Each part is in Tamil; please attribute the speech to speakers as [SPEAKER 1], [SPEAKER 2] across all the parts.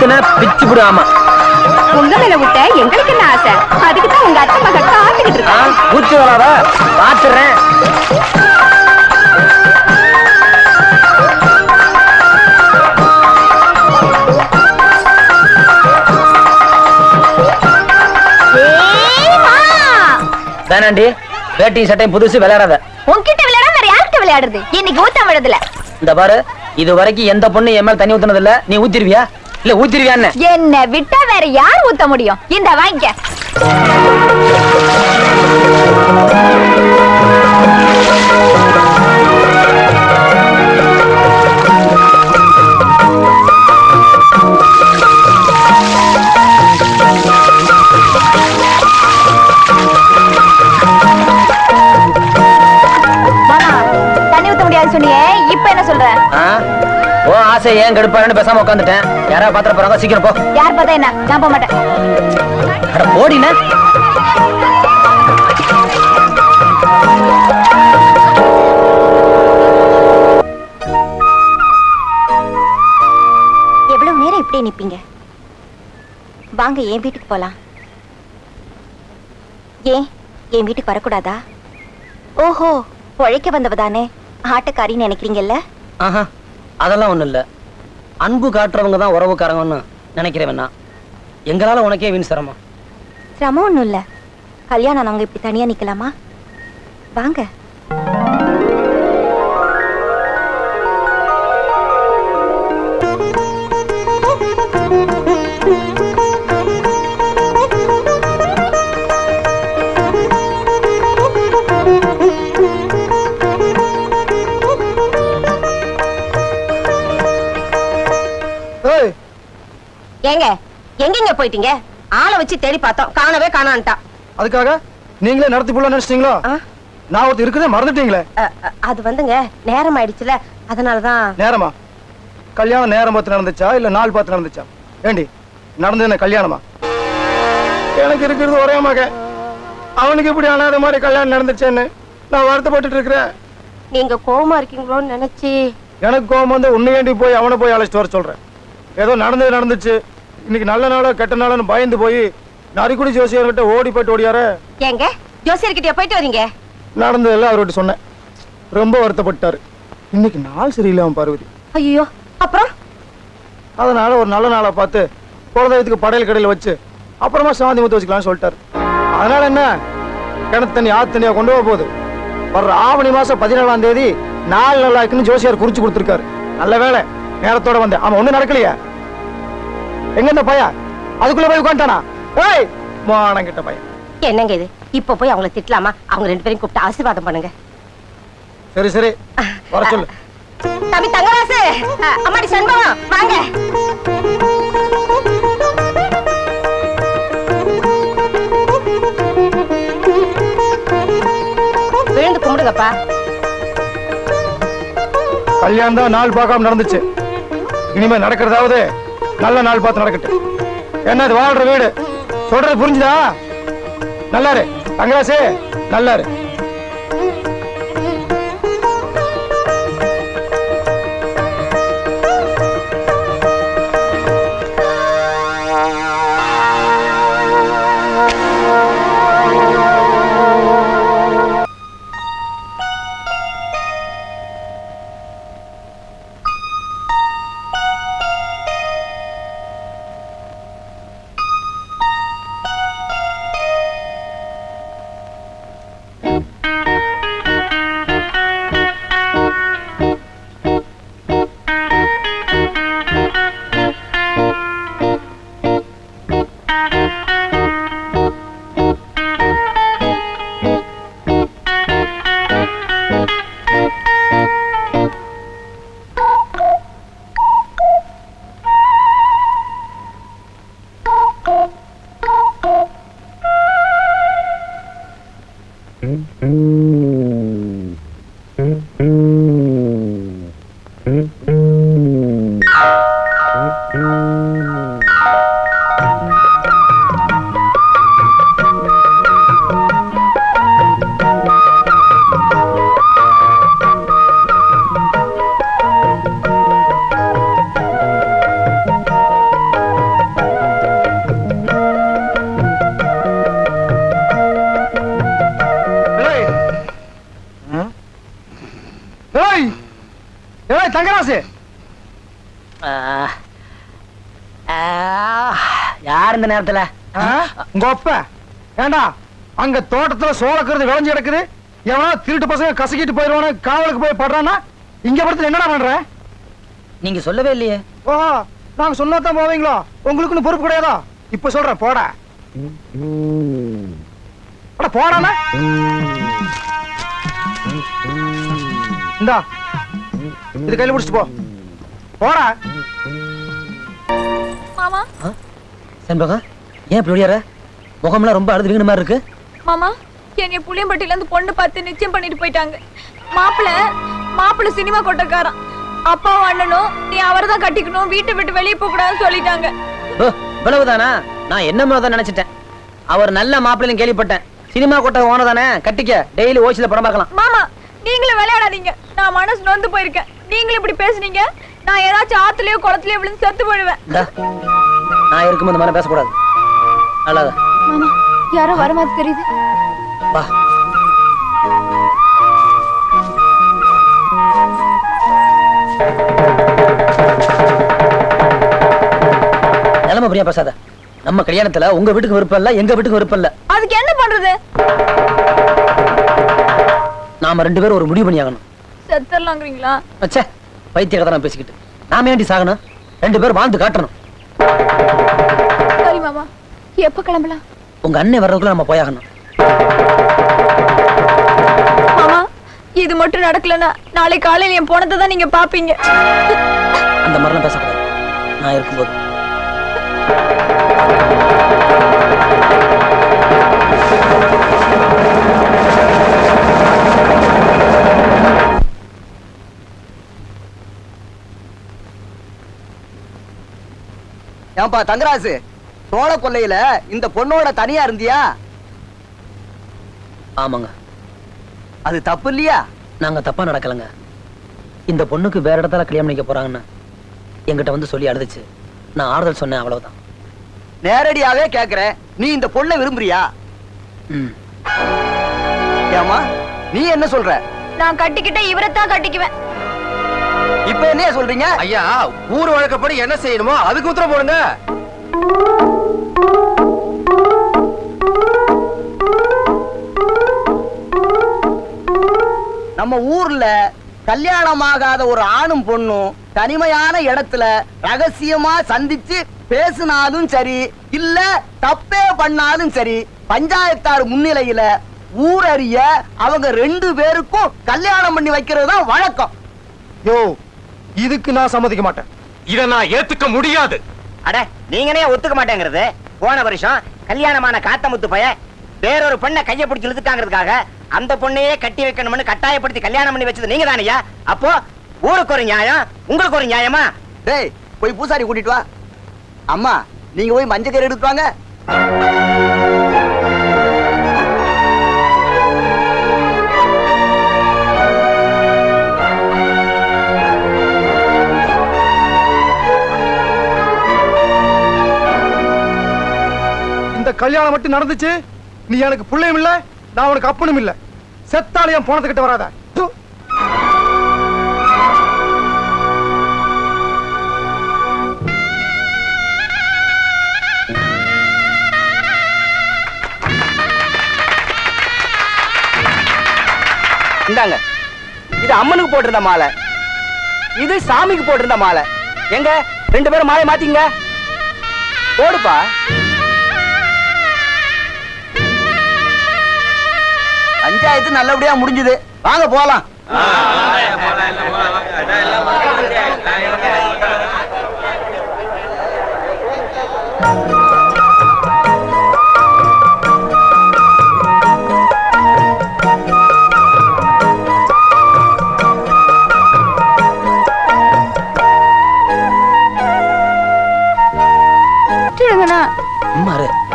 [SPEAKER 1] குத்துன பிச்சு புடு. ஆமா,
[SPEAKER 2] உங்க மேல விட்ட எங்களுக்கு என்ன ஆசை? அதுக்குதான் உங்க அத்தை மக காத்துக்கிட்டு இருக்கா.
[SPEAKER 1] பூச்சி வராத, பாத்துறேன். வேணாண்டி, வேட்டி சட்டையும் புதுசு விளையாடாத.
[SPEAKER 2] உன்கிட்ட விளையாட வேற யார்கிட்ட விளையாடுறது? இன்னைக்கு ஊத்த விடுறதுல.
[SPEAKER 1] இந்த பாரு, இது வரைக்கும் எந்த பொண்ணு என் மேல தண்ணி ஊத்துனது இல்ல. நீ ஊத்திருவியா இல்ல ஊத்திருவியான்னு?
[SPEAKER 2] என்ன விட்டா வேற யார் ஊத்த முடியும்? இந்த வாங்கிக்க. தண்ணி ஊத்த முடியாது சொன்னியே, இப்ப என்ன சொல்ற?
[SPEAKER 1] ஓ ஆசை ஏன் கடுப்பான்னு பேசாம உட்காந்துட்டேன். யாராவது பாத்திர போறாங்க, சீக்கிரம் போ.
[SPEAKER 2] யார் பார்த்தா என்ன? நான் போக மாட்டேன்.
[SPEAKER 1] அட போடின.
[SPEAKER 2] எவ்வளவு நேரம் இப்படியே நிப்பீங்க? வாங்க என் வீட்டுக்கு போலாம். ஏன் என் வீட்டுக்கு வரக்கூடாதா? ஓஹோ, உழைக்க வந்தவதானே ஆட்டக்காரின்னு நினைக்கிறீங்கல்ல?
[SPEAKER 1] ஆஹா, அதெல்லாம் ஒண்ணும் இல்ல. அன்பு காட்டுறவங்க தான் உறவுக்காரங்கன்னு நினைக்கிறேன். எங்களால உனக்கே வீண் சிரமம்.
[SPEAKER 2] சிரமம் ஒண்ணும் இல்ல. கல்யாணம் நாங்க இப்படி தனியா நிக்கலாமா? வாங்க.
[SPEAKER 3] ஏங்க எங்கெங்க போயிட்டீங்க? ஆளை வச்சு தேடி பார்த்தோம், காணவே காணான்ட்டா.
[SPEAKER 4] அதுக்காக நீங்களே நடத்தி போல நினைச்சிட்டீங்களோ? நான் ஒருத்தர் இருக்குதே மறந்துட்டீங்களே.
[SPEAKER 3] அது வந்துங்க நேரம் ஆயிடுச்சுல, அதனாலதான்.
[SPEAKER 4] நேரமா? கல்யாணம் நேரம் பார்த்து நடந்துச்சா இல்ல நாள் பார்த்து நடந்துச்சா? ஏண்டி நடந்தது என்ன கல்யாணமா? எனக்கு இருக்கிறது ஒரே மகன், அவனுக்கு இப்படி அனாத மாதிரி கல்யாணம் நடந்துச்சேன்னு நான் வருத்தப்பட்டு இருக்கிறேன்.
[SPEAKER 3] நீங்க கோவமா இருக்கீங்களோன்னு நினைச்சு.
[SPEAKER 4] எனக்கு கோவம் வந்து உன்னை வேண்டி போய் அவனை போய் அழைச்சிட்டு வர சொல்றேன். ஏதோ நடந்தது நடந்துச்சு, இன்னைக்கு நல்ல நாளோ கெட்ட நாளோன்னு பயந்து போய் நரிக்குடி ஜோசியர்கிட்ட ஓடி போயிட்டு ஓடியார.
[SPEAKER 3] ஏங்க ஜோசியர்கிட்ட போயிட்டு வரீங்க?
[SPEAKER 4] நடந்ததெல்லாம் அவர்கிட்ட சொன்னேன். ரொம்ப வருத்தப்பட்டாரு. இன்னைக்கு நாள் சரியில்லாம பார்வதி.
[SPEAKER 3] ஐயோ, அப்புறம்?
[SPEAKER 4] அதனால ஒரு நல்ல நாளை பார்த்து குலதெய்வத்துக்கு படையல் கடையில் வச்சு அப்புறமா சாந்தி முத்து வச்சுக்கலாம்னு சொல்லிட்டாரு. அதனால என்ன, கிணத்து தண்ணி ஆத்து தண்ணியா கொண்டு போக போகுது. வர்ற ஆவணி மாசம் 17ஆம் தேதி நாள் நல்லா இருக்குன்னு ஜோசியார் குறிச்சு கொடுத்துருக்காரு. நல்ல வேலை நேரத்தோட வந்தேன். ஆமா, ஒண்ணு நடக்கலையா? எங்க இந்த பையன் அதுக்குள்ள போய் உட்காந்துட்டானா? ஏய் மானங்கிட்ட பையன்.
[SPEAKER 3] என்னங்க இது? இப்ப போய் அவங்களை திட்டலாமா? அவங்க ரெண்டு பேரும் கூப்பிட்டு ஆசீர்வாதம் பண்ணுங்க.
[SPEAKER 4] சரி சரி, வர சொல்லு.
[SPEAKER 3] தம்பி தங்கராசு, அம்மாடி சண்பகம், வாங்க. விழுந்து கும்பிடுங்கப்பா.
[SPEAKER 4] கல்யாணம் தான் நாள் பார்க்காம நடந்துச்சு. இனிமே நடக்கிறதாவது நல்ல நாள் பார்த்து நடக்கட்டும். என்ன இது வாழ்ற வீடு, சொல்றது புரிஞ்சுதா? நல்லாரு தங்கராசு, நல்லாரு. தங்கராசு.
[SPEAKER 1] யார் இந்த நேரத்துல?
[SPEAKER 4] உங்க அப்ப ஏண்டா அங்க தோட்டத்துல சோளக்கிறது விளைஞ்சு கிடக்குது, எவனா திருட்டு பசங்க கசக்கிட்டு போயிருவானு காவலுக்கு போய் படுறானா, இங்க படத்துல என்னடா பண்ற?
[SPEAKER 1] நீங்க சொல்லவே இல்லையே.
[SPEAKER 4] ஓ, நாங்க சொன்னாதான் போவீங்களா? உங்களுக்குன்னு பொறுப்பு கிடையாதா? இப்ப சொல்றேன் போட. அட போடாம இந்தா இது கையில பிடிச்சிட்டு போ. போடா.
[SPEAKER 2] மாமா
[SPEAKER 1] செண்பகம், ஏன் இப்படி ஓடியார? முகம்லாம் ரொம்ப அழுது வீங்கின மாதிரி இருக்கு.
[SPEAKER 2] மாமா, என்னைய புளியம்பட்டியில இருந்து பொண்ணு பார்த்து நிச்சயம் பண்ணிட்டு போயிட்டாங்க. மாப்பிள்ள சினிமா கொட்டக்காரன். அப்பாவும் அண்ணனும் நீ அவர்தான் கட்டிக்கணும், வீட்டை விட்டு வெளியே போக கூடாதுன்னு சொல்லிட்டாங்க.
[SPEAKER 1] ஓ, இவ்வளவுதானா? நான் என்னமோ தான் நினைச்சிட்டேன். அவர் நல்ல மாப்பிள்ளைன்னு கேள்விப்பட்டேன். சினிமா கொட்ட ஓனதானே, கட்டிக்க, டெய்லி ஓசில படம் பார்க்கலாம்.
[SPEAKER 2] மாமா, நீங்களும் விளையாடாதீங்க. நான் மனசு நொந்து போயிருக்கேன். நீங்களும் இப்படி பேசுனீங்க, நான் ஏதாச்சும் ஆத்துலயோ குளத்துலயோ விழுந்து செத்து போயிடுவேன்.
[SPEAKER 1] நான் இருக்கும்போது இந்த மாதிரி பேசக்கூடாது. நல்லாதான்.
[SPEAKER 2] மாமா, யாரோ வர மாதிரி தெரியுது.
[SPEAKER 1] வா. நிலைமை புரியா பேசாத. நம்ம கல்யாணத்துல உங்க வீட்டுக்கு விருப்பம் இல்ல, எங்க வீட்டுக்கு விருப்பம் இல்ல.
[SPEAKER 2] அதுக்கு என்ன பண்றது?
[SPEAKER 1] நாம 2 பேரும் ஒரு முடிவு பண்ணியாகணும்.
[SPEAKER 2] செத்தரலாங்கிறீங்களா?
[SPEAKER 1] அச்சே, பைத்திய கதை நான் பேசிக்கிட்டு. நாம ஏண்டி சாகணும்? 2 பேரும் வாழ்ந்து காட்டணும்.
[SPEAKER 2] சரி மாமா, எப்ப கிளம்பலாம்?
[SPEAKER 1] உங்க அண்ணன் வர்றதுக்குள்ள நம்ம போயாகணும்.
[SPEAKER 2] மாமா, இது மட்டும் நடக்கலன்னா நாளை காலையில என் போனதை தான் நீங்க பாப்பீங்க.
[SPEAKER 1] அந்த மாதிரிலாம் பேசக்கூடாது. நான் இருக்கும்போது
[SPEAKER 5] ஏன்பா தங்கராசு, சோழ கொல்லையில இந்த பொண்ணோட தனியா இருந்தியா?
[SPEAKER 1] ஆமாங்க.
[SPEAKER 5] அது தப்பு இல்லையா?
[SPEAKER 1] நாங்க தப்பா நடக்கலங்க. இந்த பொண்ணுக்கு வேற இடத்துல கல்யாணம் பண்ணிக்க போறாங்கன்னு என்கிட்ட வந்து சொல்லி அழுதுச்சு. நான் ஆறுதல் சொன்னேன், அவ்வளவுதான்.
[SPEAKER 5] நேரடியாவே கேக்குறேன், நீ இந்த பொண்ணை விரும்புறியா? ஏமா, நீ என்ன சொல்ற?
[SPEAKER 2] நான் கட்டிக்கிட்ட இவரைத்தான் கட்டிக்குவேன்.
[SPEAKER 5] இப்ப என்ன சொல்றீங்க?
[SPEAKER 6] ஐயா, ஊர் வழக்கப்படி என்ன செய்யணுமோ அதுக்கு உத்தரவு போடுங்க.
[SPEAKER 5] நம்ம ஊர்ல கல்யாணமாகாத ஒரு ஆணும் பொண்ணும் தனிமையான இடத்துல ரகசியமா சந்திச்சு பேசினாலும் சரி, இல்ல தப்பே பண்ணாலும் சரி, பஞ்சாயத்தார் முன்னிலையில ஊரறிய அவங்க 2 பேருக்கும் கல்யாணம் பண்ணி வைக்கிறது தான் வழக்கம்.
[SPEAKER 4] யோ, இதுக்கு நான் சம்மதிக்க மாட்டேன்.
[SPEAKER 6] இத நான் ஏத்துக்க முடியாது.
[SPEAKER 7] அட, நீங்கனே ஒத்துக்க மாட்டேங்கிறது. போன வருஷம் கல்யாணமான காத்தமுத்து பையன் வேறொரு பெண்ணை கையை பிடிச்சு இழுத்துட்டாங்கிறதுக்காக அந்த பொண்ணையே கட்டி வைக்கணும்னு கட்டாயப்படுத்தி கல்யாணம் பண்ணி வச்சது நீங்க தானையா? அப்போ ஊருக்கு ஒரு நியாயம், உங்களுக்கு ஒரு நியாயமா?
[SPEAKER 5] டேய், போய் பூசாரி கூட்டிட்டு வா. அம்மா, நீங்க போய் மஞ்சள் கயிறு எடுத்து வாங்க.
[SPEAKER 4] இந்த கல்யாணம் மட்டும் நடந்துச்சு, நீ எனக்கு பிள்ளையும் இல்ல, நான் உனக்கு அப்பனும் இல்ல. செத்தாலையும் போனதுக்கிட்ட வராத. து.
[SPEAKER 5] இந்தாங்க, இது அம்மனுக்கு போட்டிருந்த மாலை, இது சாமிக்கு போட்டிருந்த மாலை. எங்க 2 பேரும் மாலை மாத்தீங்க. போடுப்பா. பஞ்சாயத்து நல்லபடியா முடிஞ்சது. வாங்க போலாம்.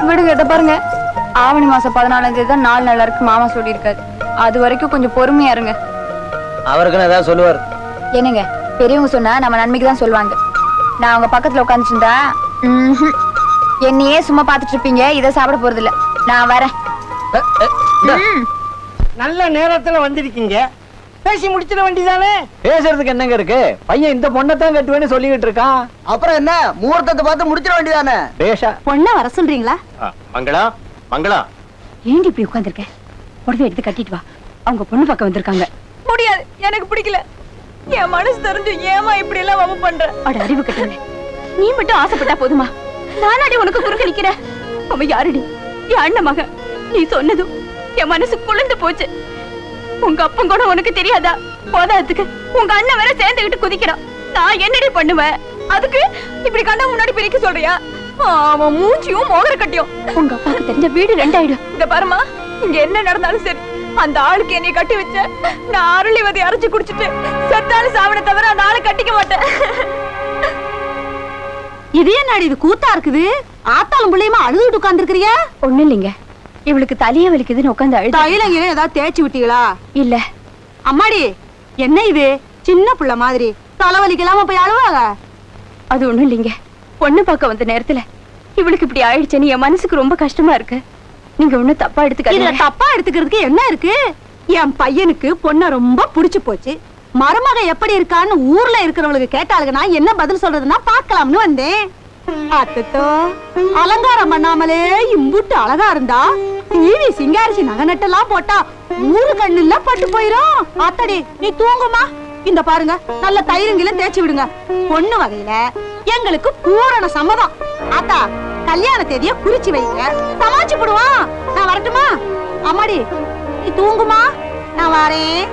[SPEAKER 2] விடுங்க, இதை பாருங்க. ஆவணி மாசம் 14ஆம் தேதி தான் 4 நாள் இருக்கு மாமா சொல்லியிருக்காரு. அது வரைக்கும் கொஞ்சம் பொறுமையா இருங்க.
[SPEAKER 1] அவருக்குன்னு ஏதாவது சொல்லுவார்.
[SPEAKER 2] என்னங்க, பெரியவங்க சொன்னா நம்ம நன்மைக்கு தான் சொல்லுவாங்க. நான் அவங்க பக்கத்துல உட்காந்துட்டு இருந்தா என்னையே சும்மா பாத்துட்டு இருப்பீங்க. இதை சாப்பிட போறது இல்ல. நான் வரேன்.
[SPEAKER 8] நல்ல நேரத்துல வந்திருக்கீங்க.
[SPEAKER 5] பேசி முடிச்சிட வேண்டியதானே?
[SPEAKER 8] பேசுறதுக்கு என்னங்க இருக்கு? பையன் இந்த பொண்ணத்தான் கட்டுவேன்னு சொல்லிக்கிட்டு இருக்கான்.
[SPEAKER 5] அப்புறம் என்ன, முகூர்த்தத்தை பார்த்து முடிச்சிட வேண்டியதானே?
[SPEAKER 8] பேஷா.
[SPEAKER 3] பொண்ண வர சொல்றீங்களா?
[SPEAKER 6] மங்களா மங்களா,
[SPEAKER 3] ஏண்டி இப்படி உட்கார்ந்திருக்க? புடவை எடுத்து கட்டிட்டு வா, அவங்க பொண்ணு பார்க்க வந்திருக்காங்க.
[SPEAKER 2] முடியாது, எனக்கு பிடிக்கல. என் மனசு தெரிஞ்சு ஏமா இப்படி எல்லாம் வம்பு பண்ற?
[SPEAKER 3] அட அறிவு கட்டவனே, நீ மட்டும் ஆசைப்பட்டா போதுமா? நானாடி உனக்கு குறுக்க நிக்கிறேன். அவன் யாருடி? என் அண்ணன் மகன். நீ சொன்னதும் என் மனசு குளிர்ந்து போச்சு. உங்க அப்பன் கூட உனக்கு தெரியாதா? போதாதுக்கு உங்க அண்ணன் வேற சேர்ந்துகிட்டு குதிக்கிறான். நான் என்னடி பண்ணுவேன்? அதுக்கு இப்படி கண்ண முன்னாடி பிரிக்க சொல்றியா? அவன் மூஞ்சியும் மோகர கட்டியும் உங்க அப்பாவுக்கு தெரிஞ்ச வீடு ரெண்டாயிடும். இந்த பாருமா, இங்க என்ன நடந்தாலும் சரி, அந்த ஆளுக்கு என்னை கட்டி வச்ச நான் அருளிவதை அரைச்சு குடிச்சிட்டு செத்தாலும் சாவன தவிர அந்த ஆளை கட்டிக்க மாட்டேன். இது என்னடி இது கூத்தா இருக்குது? ஆத்தாலும் பிள்ளையுமா அழுதுட்டு உட்கார்ந்துருக்கிறியா? ஒண்ணு இல்லைங்க, இவளுக்கு தலைய வலிக்குதுன்னு உட்காந்து அழுது. தைலங்க ஏதாவது தேய்ச்சி விட்டீங்களா? இல்ல. அம்மாடி, என்ன இது சின்ன புள்ள மாதிரி தலைவலிக்கலாம போய் அழுவாங்க? அது ஒண்ணும் இல்லைங்க, பொண்ணு பார்க்க வந்த நேரத்துல இவளுக்கு இப்படி ஆயிடுச்சுன்னு என் மனசுக்கு ரொம்ப கஷ்டமா இருக்கு. நீங்க ஒண்ணும் தப்பா எடுத்துக்க. தப்பா எடுத்துக்கிறதுக்கு என்ன இருக்கு? என் பையனுக்கு பொண்ண ரொம்ப புடிச்சு போச்சு. மருமக எப்படி இருக்கான்னு ஊர்ல இருக்கிறவங்களுக்கு கேட்டாளுங்க நான் என்ன பதில் சொல்றதுன்னா பாக்கலாம்னு வந்தேன். அத்தோ, அலங்காரம் பண்ணாமலே இம்புட்டு அழகா இருந்தா டிவி சிங்காரிசி நகை நட்டெல்லாம் போட்டா ஊரு கண்ணுல பட்டு போயிரும். அத்தடி நீ தூங்குமா? இந்த பாருங்க, நல்ல தயிரங்கில தேய்ச்சி விடுங்க. பொண்ணு வகையில எங்களுக்கு பூரண சம்மதம். ஆத்தா, கல்யாண தேதிய குறிச்சு வைங்க, சமாளிச்சு போடுவான். நான் வரட்டுமா? அம்மாடி நீ தூங்குமா, நான் வரேன்.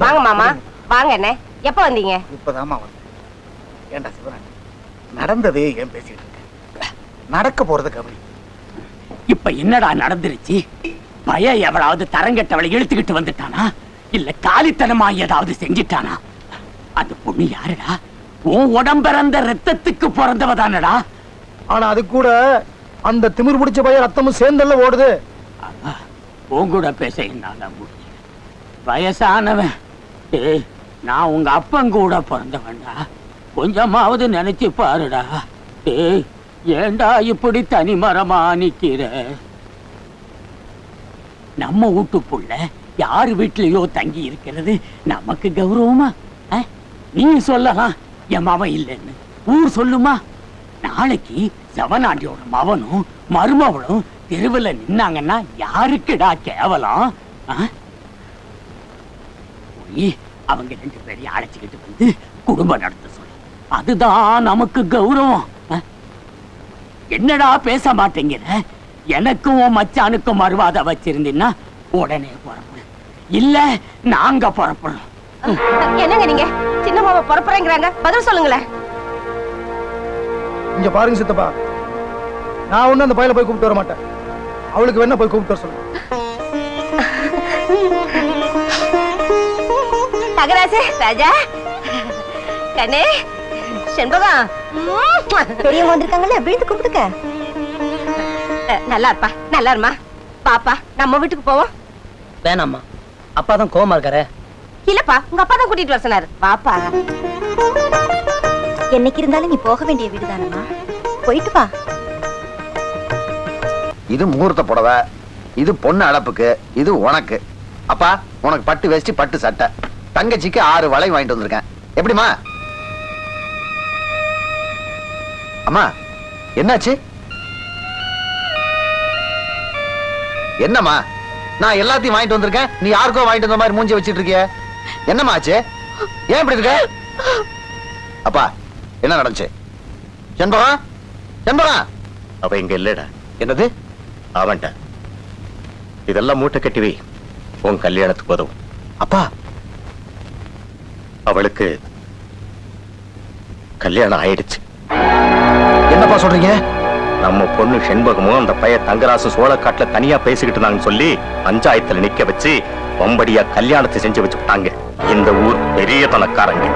[SPEAKER 7] வாங்க மாமா, வாங்க. என்ன எப்ப வந்தீங்க?
[SPEAKER 4] இப்பதாமா வந்தேன். ஏண்டா சிவராணி, நடந்ததே ஏன் பேசிட்டு இருக்க? நடக்க போறது கபடி.
[SPEAKER 9] இப்ப என்னடா நடந்துருச்சு? பய எவளாவது தரங்கட்டவளை இழுத்துக்கிட்டு வந்துட்டானா, இல்ல காலித்தனமா ஏதாவது செஞ்சிட்டானா? அந்த பொண்ணு யாருடா? உன் உடம்பிறந்த ரத்தத்துக்கு பிறந்தவதானடா.
[SPEAKER 4] ஆனா அது கூட அந்த திமிர் பிடிச்ச பையன் ரத்தமும் சேர்ந்தல்ல ஓடுது.
[SPEAKER 9] உன் கூட பேச என்னால முடியல. வயசானவன். ஏய், நான் உங்க அப்பன் கூட பிறந்தவன்டா. கொஞ்சமாவது நினைச்சு பாருடா. ஏய், ஏண்டா இப்படி தனிமரமா நிக்கிற? நம்ம வீட்டுக்குள்ள யாரு வீட்லயோ தங்கி இருக்கிறது நமக்கு கௌரவமா? நீ சொல்லலாம் என் மவன் இல்லைன்னு, ஊர் சொல்லுமா? நாளைக்கு சவனாண்டியோட மவனும் மருமவளும் தெருவில் நின்னாங்கன்னா யாருக்குடா கேவலம்? போய் அவங்க 2 பேரையும் அழைச்சிக்கிட்டு வந்து குடும்பம் நடத்த சொல்லு. அதுதான் நமக்கு கௌரவம். என்னடா பேச மாட்டேங்கிற? எனக்கும் மச்சானுக்கும் மறுவாத வச்சிருந்தீங்கன்னா உடனே புறப்படு, இல்ல நாங்க புறப்படுறோம்.
[SPEAKER 3] என்னங்க நீங்க சின்ன மாமா புறப்படுறேங்கிறாங்க, பதில் சொல்லுங்களேன்.
[SPEAKER 4] இங்க பாருங்க சித்தப்பா, நான் ஒண்ணு அந்த பையல போய் கூப்பிட்டு வர மாட்டேன். அவளுக்கு வேணா போய் கூப்பிட்டு வர சொல்லுங்க.
[SPEAKER 3] தகராசே ராஜா கண்ணே செண்பகம் பெரியவங்க வந்திருக்காங்கல்ல, வீட்டு கூப்பிடுக்க. நல்லா இருப்பா, நல்லா இருமா. பாப்பா நம்ம வீட்டுக்கு போவோம்.
[SPEAKER 1] வேணாம்மா, அப்பா தான் கோவமா இருக்காரு.
[SPEAKER 3] இல்லப்பா, உங்க அப்பா தான் கூட்டிட்டு வர சொன்னாரு. வாப்பா. என்னைக்கு இருந்தாலும் நீ போக வேண்டிய வீடுதானம்மா, போயிட்டு வா.
[SPEAKER 10] இது முகூர்த்த புடவை, இது பொண்ணு அளப்புக்கு, இது உனக்கு. அப்பா, உனக்கு பட்டு வேஷ்டி பட்டு சட்டை, தங்கச்சிக்கு 6 வளை வாங்கிட்டு வந்திருக்கேன். எப்படிமா? அம்மா என்னாச்சு? என்னம்மா, நான் எல்லாத்தையும் வாங்கிட்டு வந்திருக்கேன், நீ யாருக்கோ வாங்கிட்டு வந்த மாதிரி மூஞ்சி வச்சிட்டு இருக்கிய? என்னம்மா ஆச்சு? ஏன் இப்படி இருக்க? அப்பா, என்ன நடந்துச்சு? செண்பகம், செண்பகம்.
[SPEAKER 6] அவ இங்க இல்லடா.
[SPEAKER 10] என்னது?
[SPEAKER 6] அவன்ட இதெல்லாம் மூட்டை கட்டி வை, உன் கல்யாணத்துக்கு உதவும்.
[SPEAKER 10] அப்பா,
[SPEAKER 6] அவளுக்கு கல்யாணம் ஆயிடுச்சு.
[SPEAKER 10] என்னப்பா சொல்றீங்க?
[SPEAKER 6] நம்ம பொண்ணு செண்பகமும் அந்த பைய தங்கராசு சோழக்காட்டுல தனியா பேசிக்கிட்டு இருந்தாங்கன்னு சொல்லி பஞ்சாயத்துல நிக்க வச்சு வம்படியா கல்யாணத்தை செஞ்சு வச்சுட்டாங்க. இந்த ஊர் பெரிய பணக்காரங்க.